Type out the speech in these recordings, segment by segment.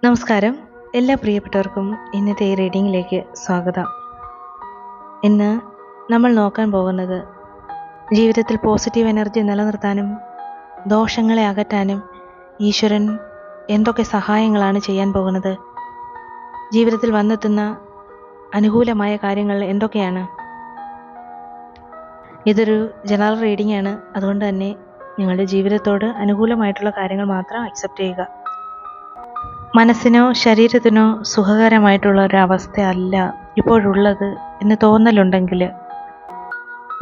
നമസ്കാരം. എല്ലാ പ്രിയപ്പെട്ടവർക്കും ഇന്നത്തെ ഈ റീഡിങ്ങിലേക്ക് സ്വാഗതം. ഇന്ന് നമ്മൾ നോക്കാൻ പോകുന്നത് ജീവിതത്തിൽ പോസിറ്റീവ് എനർജി നിലനിർത്താനും ദോഷങ്ങളെ അകറ്റാനും ഈശ്വരൻ എന്തൊക്കെ സഹായങ്ങളാണ് ചെയ്യാൻ പോകുന്നത്, ജീവിതത്തിൽ വന്നെത്തുന്ന അനുകൂലമായ കാര്യങ്ങൾ എന്തൊക്കെയാണ്. ഇതൊരു ജനറൽ റീഡിംഗ് ആണ്, അതുകൊണ്ട് തന്നെ നിങ്ങളുടെ ജീവിതത്തോട് അനുകൂലമായിട്ടുള്ള കാര്യങ്ങൾ മാത്രം അക്സെപ്റ്റ് ചെയ്യുക. മനസ്സിനോ ശരീരത്തിനോ സുഖകരമായിട്ടുള്ള ഒരവസ്ഥയല്ല ഇപ്പോഴുള്ളത് എന്ന് തോന്നലുണ്ടെങ്കിൽ,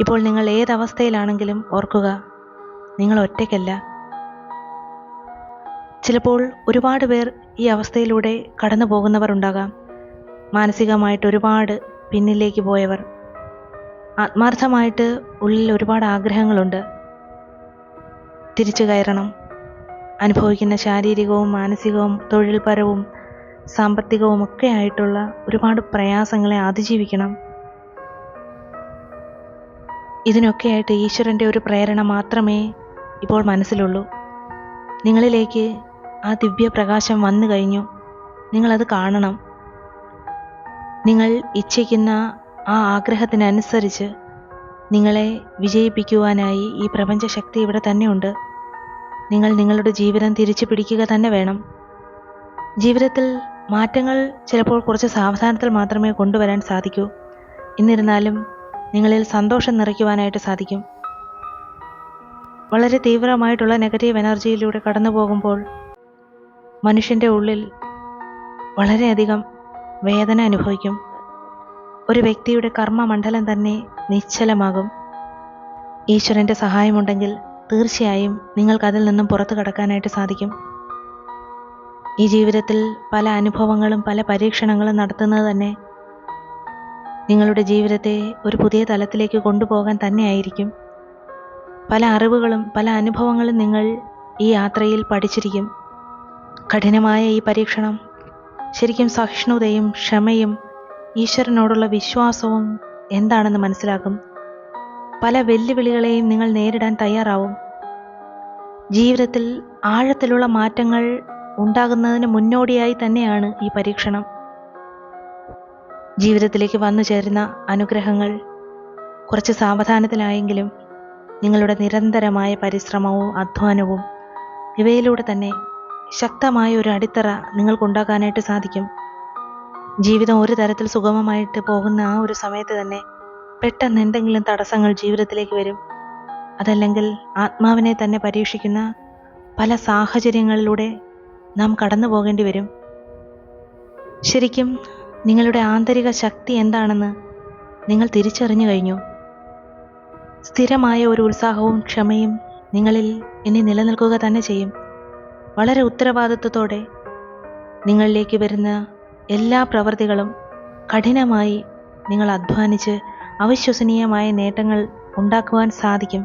ഇപ്പോൾ നിങ്ങൾ ഏതവസ്ഥയിലാണെങ്കിലും ഓർക്കുക, നിങ്ങൾ ഒറ്റയ്ക്കല്ല. ചിലപ്പോൾ ഒരുപാട് പേർ ഈ അവസ്ഥയിലൂടെ കടന്നു പോകുന്നവർ ഉണ്ടാകാം. മാനസികമായിട്ട് ഒരുപാട് പിന്നിലേക്ക് പോയവർ, ആത്മാർത്ഥമായിട്ട് ഉള്ളിൽ ഒരുപാട് ആഗ്രഹങ്ങളുണ്ട്, തിരിച്ചു കയറണം, അനുഭവിക്കുന്ന ശാരീരികവും മാനസികവും തൊഴിൽപരവും സാമ്പത്തികവും ഒക്കെ ആയിട്ടുള്ള ഒരുപാട് പ്രയാസങ്ങളെ അതിജീവിക്കണം. ഇതിനൊക്കെയായിട്ട് ഈശ്വരൻ്റെ ഒരു പ്രേരണ മാത്രമേ ഇപ്പോൾ മനസ്സിലുള്ളൂ. നിങ്ങളിലേക്ക് ആ ദിവ്യപ്രകാശം വന്നു കഴിഞ്ഞു, നിങ്ങളത് കാണണം. നിങ്ങൾ ഇച്ഛിക്കുന്ന ആ ആഗ്രഹത്തിനനുസരിച്ച് നിങ്ങളെ വിജയിപ്പിക്കുവാനായി ഈ പ്രപഞ്ചശക്തി ഇവിടെ തന്നെയുണ്ട്. നിങ്ങൾ നിങ്ങളുടെ ജീവിതം തിരിച്ചു പിടിക്കുക തന്നെ വേണം. ജീവിതത്തിൽ മാറ്റങ്ങൾ ചിലപ്പോൾ കുറച്ച് സാവധാനത്തിൽ മാത്രമേ കൊണ്ടുവരാൻ സാധിക്കൂ. എന്നിരുന്നാലും നിങ്ങളിൽ സന്തോഷം നിറയ്ക്കുവാനായിട്ട് സാധിക്കും. വളരെ തീവ്രമായിട്ടുള്ള നെഗറ്റീവ് എനർജിയിലൂടെ കടന്നു പോകുമ്പോൾ മനുഷ്യൻ്റെ ഉള്ളിൽ വളരെയധികം വേദന അനുഭവിക്കും. ഒരു വ്യക്തിയുടെ കർമ്മമണ്ഡലം തന്നെ നിശ്ചലമാകും. ഈശ്വരൻ്റെ സഹായമുണ്ടെങ്കിൽ തീർച്ചയായും നിങ്ങൾക്കതിൽ നിന്നും പുറത്തു കടക്കാനായിട്ട് സാധിക്കും. ഈ ജീവിതത്തിൽ പല അനുഭവങ്ങളും പല പരീക്ഷണങ്ങളും നടത്തുന്നത് തന്നെ നിങ്ങളുടെ ജീവിതത്തെ ഒരു പുതിയ തലത്തിലേക്ക് കൊണ്ടുപോകാൻ തന്നെയായിരിക്കും. പല അറിവുകളും പല അനുഭവങ്ങളും നിങ്ങൾ ഈ യാത്രയിൽ പഠിച്ചിരിക്കും. കഠിനമായ ഈ പരീക്ഷണം ശരിക്കും സഹിഷ്ണുതയും ക്ഷമയും ഈശ്വരനോടുള്ള വിശ്വാസവും എന്താണെന്ന് മനസ്സിലാക്കും. പല വെല്ലുവിളികളെയും നിങ്ങൾ നേരിടാൻ തയ്യാറാവും. ജീവിതത്തിൽ ആഴത്തിലുള്ള മാറ്റങ്ങൾ ഉണ്ടാകുന്നതിന് മുന്നോടിയായി തന്നെയാണ് ഈ പരീക്ഷണം. ജീവിതത്തിലേക്ക് വന്നു ചേരുന്ന അനുഗ്രഹങ്ങൾ കുറച്ച് സാവധാനത്തിലായെങ്കിലും നിങ്ങളുടെ നിരന്തരമായ പരിശ്രമവും അധ്വാനവും ഇവയിലൂടെ തന്നെ ശക്തമായ ഒരു അടിത്തറ നിങ്ങൾക്കുണ്ടാക്കാനായിട്ട് സാധിക്കും. ജീവിതം ഒരു തരത്തിൽ സുഗമമായിട്ട് പോകുന്ന ആ ഒരു സമയത്ത് തന്നെ പെട്ടെന്ന് എന്തെങ്കിലും തടസ്സങ്ങൾ ജീവിതത്തിലേക്ക് വരും. അതല്ലെങ്കിൽ ആത്മാവിനെ തന്നെ പരീക്ഷിക്കുന്ന പല സാഹചര്യങ്ങളിലൂടെ നാം കടന്നു പോകേണ്ടി വരും. ശരിക്കും നിങ്ങളുടെ ആന്തരിക ശക്തി എന്താണെന്ന് നിങ്ങൾ തിരിച്ചറിഞ്ഞു കഴിഞ്ഞു. സ്ഥിരമായ ഒരു ഉത്സാഹവും ക്ഷമയും നിങ്ങളിൽ ഇനി നിലനിൽക്കുക തന്നെ ചെയ്യും. വളരെ ഉത്തരവാദിത്വത്തോടെ നിങ്ങളിലേക്ക് വരുന്ന എല്ലാ പ്രവൃത്തികളും കഠിനമായി നിങ്ങൾ അധ്വാനിച്ച് അവിശ്വസനീയമായ നേട്ടങ്ങൾ ഉണ്ടാക്കുവാൻ സാധിക്കും.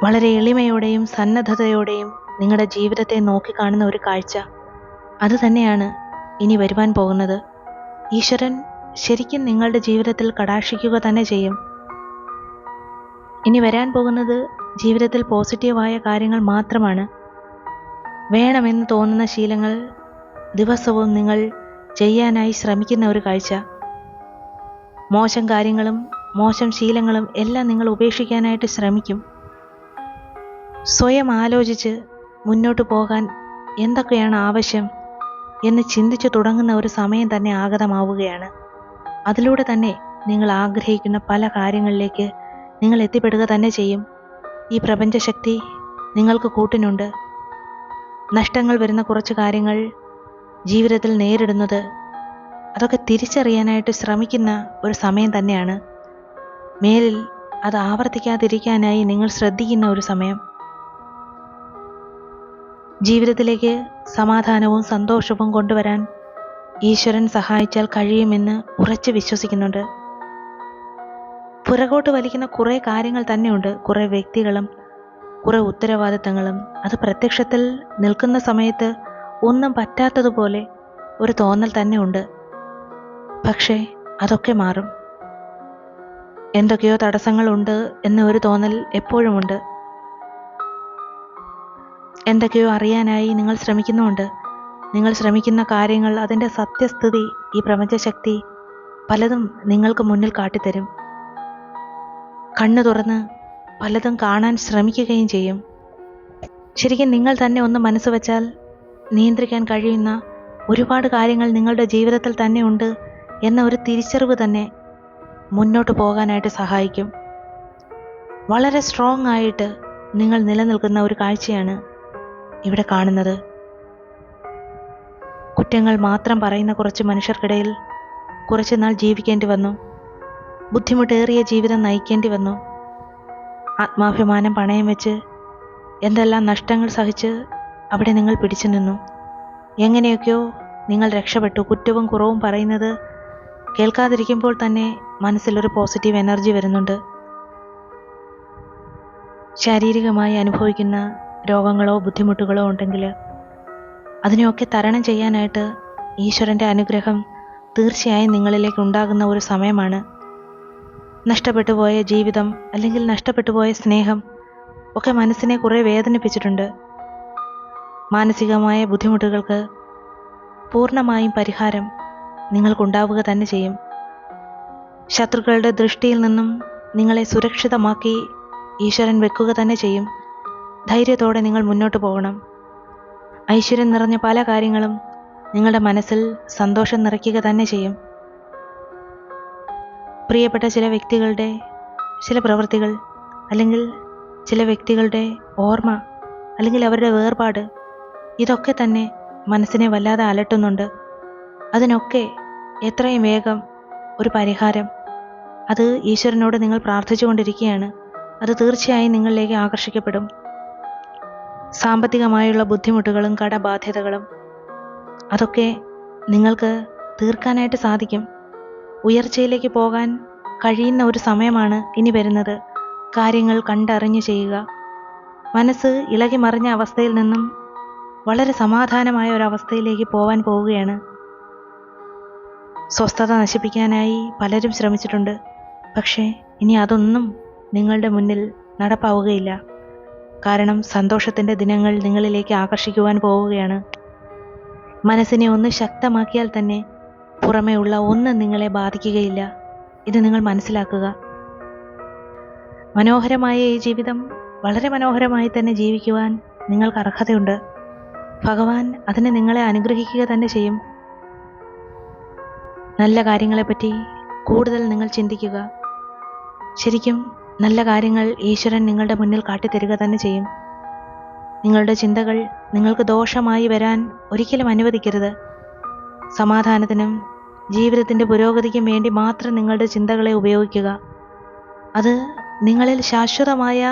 വളരെ എളിമയോടെയും സന്നദ്ധതയോടെയും നിങ്ങളുടെ ജീവിതത്തെ നോക്കിക്കാണുന്ന ഒരു കാഴ്ച, അത് തന്നെയാണ് ഇനി വരുവാൻ പോകുന്നത്. ഈശ്വരൻ ശരിക്കും നിങ്ങളുടെ ജീവിതത്തിൽ കടാക്ഷിക്കുക തന്നെ ചെയ്യും. ഇനി വരാൻ പോകുന്നത് ജീവിതത്തിൽ പോസിറ്റീവായ കാര്യങ്ങൾ മാത്രമാണ്. വേണമെന്ന് തോന്നുന്ന ശീലങ്ങൾ ദിവസവും നിങ്ങൾ ചെയ്യാനായി ശ്രമിക്കുന്ന ഒരു കാഴ്ച. മോശം കാര്യങ്ങളും മോശം ശീലങ്ങളും എല്ലാം നിങ്ങൾ ഉപേക്ഷിക്കാനായിട്ട് ശ്രമിക്കും. സ്വയം ആലോചിച്ച് മുന്നോട്ട് പോകാൻ എന്തൊക്കെയാണ് ആവശ്യം എന്ന് ചിന്തിച്ചു തുടങ്ങുന്ന ഒരു സമയം തന്നെ ആഗതമാവുകയാണ്. അതിലൂടെ തന്നെ നിങ്ങൾ ആഗ്രഹിക്കുന്ന പല കാര്യങ്ങളിലേക്ക് നിങ്ങൾ എത്തിപ്പെടുക തന്നെ ചെയ്യും. ഈ പ്രപഞ്ചശക്തി നിങ്ങൾക്ക് കൂട്ടിനുണ്ട്. നഷ്ടങ്ങൾ വരുന്ന കുറച്ച് കാര്യങ്ങൾ ജീവിതത്തിൽ നേരിടുന്നത്, അതൊക്കെ തിരിച്ചറിയാനായിട്ട് ശ്രമിക്കുന്ന ഒരു സമയം തന്നെയാണ്. മേലിൽ അത് ആവർത്തിക്കാതിരിക്കാനായി നിങ്ങൾ ശ്രദ്ധിക്കുന്ന ഒരു സമയം. ജീവിതത്തിലേക്ക് സമാധാനവും സന്തോഷവും കൊണ്ടുവരാൻ ഈശ്വരൻ സഹായിച്ചാൽ കഴിയുമെന്ന് ഉറച്ചു വിശ്വസിക്കുന്നുണ്ട്. പുറകോട്ട് വലിക്കുന്ന കുറേ കാര്യങ്ങൾ തന്നെയുണ്ട്, കുറേ വ്യക്തികളും കുറേ ഉത്തരവാദിത്തങ്ങളും. അത് പ്രത്യക്ഷത്തിൽ നിൽക്കുന്ന സമയത്ത് ഒന്നും പറ്റാത്തതുപോലെ ഒരു തോന്നൽ തന്നെ ഉണ്ട്. പക്ഷേ അതൊക്കെ മാറും. എന്തൊക്കെയോ തടസ്സങ്ങളുണ്ട് എന്ന ഒരു തോന്നൽ എപ്പോഴുമുണ്ട്. എന്തൊക്കെയോ അറിയാനായി നിങ്ങൾ ശ്രമിക്കുന്നുമുണ്ട്. നിങ്ങൾ ശ്രമിക്കുന്ന കാര്യങ്ങൾ, അതിൻ്റെ സത്യസ്ഥിതി ഈ പ്രപഞ്ചശക്തി പലതും നിങ്ങൾക്ക് മുന്നിൽ കാട്ടിത്തരും. കണ്ണു തുറന്ന് പലതും കാണാൻ ശ്രമിക്കുകയും ചെയ്യും. ശരിക്കും നിങ്ങൾ തന്നെ ഒന്ന് മനസ്സ് വച്ചാൽ നിയന്ത്രിക്കാൻ കഴിയുന്ന ഒരുപാട് കാര്യങ്ങൾ നിങ്ങളുടെ ജീവിതത്തിൽ തന്നെ ഉണ്ട് എന്ന ഒരു തിരിച്ചറിവ് തന്നെ മുന്നോട്ട് പോകാനായിട്ട് സഹായിക്കും. വളരെ സ്ട്രോങ് ആയിട്ട് നിങ്ങൾ നിലനിൽക്കുന്ന ഒരു കാഴ്ചയാണ് ഇവിടെ കാണുന്നത്. കുറ്റങ്ങൾ മാത്രം പറയുന്ന കുറച്ച് മനുഷ്യർക്കിടയിൽ കുറച്ച് നാൾ ജീവിക്കേണ്ടി വന്നു. ബുദ്ധിമുട്ടേറിയ ജീവിതം നയിക്കേണ്ടി വന്നു. ആത്മാഭിമാനം പണയം വെച്ച് എന്തെല്ലാം നഷ്ടങ്ങൾ സഹിച്ച് അവിടെ നിങ്ങൾ പിടിച്ചു നിന്നു. എങ്ങനെയൊക്കെയോ നിങ്ങൾ രക്ഷപ്പെട്ടു. കുറ്റവും കുറവും പറയുന്നത് കേൾക്കാതിരിക്കുമ്പോൾ തന്നെ മനസ്സിലൊരു പോസിറ്റീവ് എനർജി വരുന്നുണ്ട്. ശാരീരികമായി അനുഭവിക്കുന്ന രോഗങ്ങളോ ബുദ്ധിമുട്ടുകളോ ഉണ്ടെങ്കിൽ അതിനെയൊക്കെ തരണം ചെയ്യാനായിട്ട് ഈശ്വരൻ്റെ അനുഗ്രഹം തീർച്ചയായും നിങ്ങളിലേക്ക് ഉണ്ടാകുന്ന ഒരു സമയമാണ്. നഷ്ടപ്പെട്ടു പോയ ജീവിതം അല്ലെങ്കിൽ നഷ്ടപ്പെട്ടു പോയ സ്നേഹം ഒക്കെ മനസ്സിനെ കുറേ വേദനിപ്പിച്ചിട്ടുണ്ട്. മാനസികമായ ബുദ്ധിമുട്ടുകൾക്ക് പൂർണ്ണമായും പരിഹാരം നിങ്ങൾക്കുണ്ടാവുക തന്നെ ചെയ്യും. ശത്രുക്കളുടെ ദൃഷ്ടിയിൽ നിന്നും നിങ്ങളെ സുരക്ഷിതമാക്കി ഈശ്വരൻ വെക്കുക തന്നെ ചെയ്യും. ധൈര്യത്തോടെ നിങ്ങൾ മുന്നോട്ട് പോകണം. ഐശ്വര്യം നിറഞ്ഞ പല കാര്യങ്ങളും നിങ്ങളുടെ മനസ്സിൽ സന്തോഷം നിറയ്ക്കുക തന്നെ ചെയ്യും. പ്രിയപ്പെട്ട ചില വ്യക്തികളുടെ ചില പ്രവൃത്തികൾ, അല്ലെങ്കിൽ ചില വ്യക്തികളുടെ ഓർമ്മ, അല്ലെങ്കിൽ അവരുടെ വേർപാട്, ഇതൊക്കെ തന്നെ മനസ്സിനെ വല്ലാതെ അലട്ടുന്നുണ്ട്. അതിനൊക്കെ എത്രയും വേഗം ഒരു പരിഹാരം, അത് ഈശ്വരനോട് നിങ്ങൾ പ്രാർത്ഥിച്ചുകൊണ്ടിരിക്കുകയാണ്. അത് തീർച്ചയായും നിങ്ങളിലേക്ക് ആകർഷിക്കപ്പെടും. സാമ്പത്തികമായുള്ള ബുദ്ധിമുട്ടുകളും കടബാധ്യതകളും അതൊക്കെ നിങ്ങൾക്ക് തീർക്കാനായിട്ട് സാധിക്കും. ഉയർച്ചയിലേക്ക് പോകാൻ കഴിയുന്ന ഒരു സമയമാണ് ഇനി വരുന്നത്. കാര്യങ്ങൾ കണ്ടറിഞ്ഞ് ചെയ്യുക. മനസ്സ് ഇളകി മറിഞ്ഞ അവസ്ഥയിൽ നിന്നും വളരെ സമാധാനമായ ഒരവസ്ഥയിലേക്ക് പോകാൻ പോവുകയാണ്. സ്വസ്ഥത നശിപ്പിക്കാനായി പലരും ശ്രമിച്ചിട്ടുണ്ട്. പക്ഷേ ഇനി അതൊന്നും നിങ്ങളുടെ മുന്നിൽ നടപ്പാവുകയില്ല. കാരണം സന്തോഷത്തിൻ്റെ ദിനങ്ങൾ നിങ്ങളിലേക്ക് ആകർഷിക്കുവാൻ പോവുകയാണ്. മനസ്സിനെ ഒന്ന് ശക്തമാക്കിയാൽ തന്നെ പുറമേ ഉള്ള ഒന്നും നിങ്ങളെ ബാധിക്കുകയില്ല. ഇത് നിങ്ങൾ മനസ്സിലാക്കുക. മനോഹരമായ ഈ ജീവിതം വളരെ മനോഹരമായി തന്നെ ജീവിക്കുവാൻ നിങ്ങൾക്ക് അർഹതയുണ്ട്. ഭഗവാൻ അതിന് നിങ്ങളെ അനുഗ്രഹിക്കുക തന്നെ ചെയ്യും. നല്ല കാര്യങ്ങളെപ്പറ്റി കൂടുതൽ നിങ്ങൾ ചിന്തിക്കുക. ശരിക്കും നല്ല കാര്യങ്ങൾ ഈശ്വരൻ നിങ്ങളുടെ മുന്നിൽ കാട്ടിത്തരിക തന്നെ ചെയ്യും. നിങ്ങളുടെ ചിന്തകൾ നിങ്ങൾക്ക് ദോഷമായി വരാൻ ഒരിക്കലും അനുവദിക്കരുത്. സമാധാനത്തിനും ജീവിതത്തിൻ്റെ പുരോഗതിക്കും വേണ്ടി മാത്രം നിങ്ങളുടെ ചിന്തകളെ ഉപയോഗിക്കുക. അത് നിങ്ങളിൽ ശാശ്വതമായ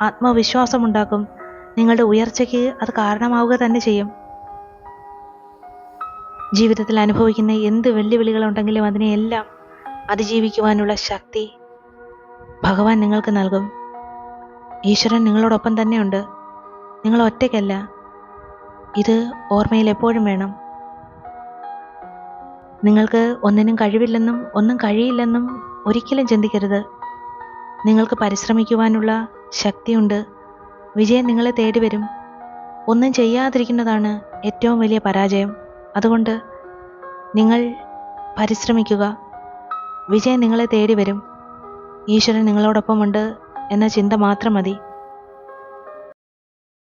ആത്മവിശ്വാസമുണ്ടാക്കും. നിങ്ങളുടെ ഉയർച്ചയ്ക്ക് അത് കാരണമാവുക തന്നെ ചെയ്യും. ജീവിതത്തിൽ അനുഭവിക്കുന്ന എന്ത് വെല്ലുവിളികളുണ്ടെങ്കിലും അതിനെയെല്ലാം അതിജീവിക്കുവാനുള്ള ശക്തി ഭഗവാൻ നിങ്ങൾക്ക് നൽകും. ഈശ്വരൻ നിങ്ങളോടൊപ്പം തന്നെയുണ്ട്. നിങ്ങൾ ഒറ്റയ്ക്കല്ല. ഇത് ഓർമ്മയിൽ എപ്പോഴും വേണം. നിങ്ങൾക്ക് ഒന്നിനും കഴിവില്ലെന്നും ഒന്നും കഴിയില്ലെന്നും ഒരിക്കലും ചിന്തിക്കരുത്. നിങ്ങൾക്ക് പരിശ്രമിക്കുവാനുള്ള ശക്തിയുണ്ട്. വിജയം നിങ്ങളെ തേടി വരും. ഒന്നും ചെയ്യാതിരിക്കുന്നതാണ് ഏറ്റവും വലിയ പരാജയം. അതുകൊണ്ട് നിങ്ങൾ പരിശ്രമിക്കുക. വിജയം നിങ്ങളെ തേടി വരും. ഈശ്വരൻ നിങ്ങളോടൊപ്പമുണ്ട് എന്ന ചിന്ത മാത്രം മതി.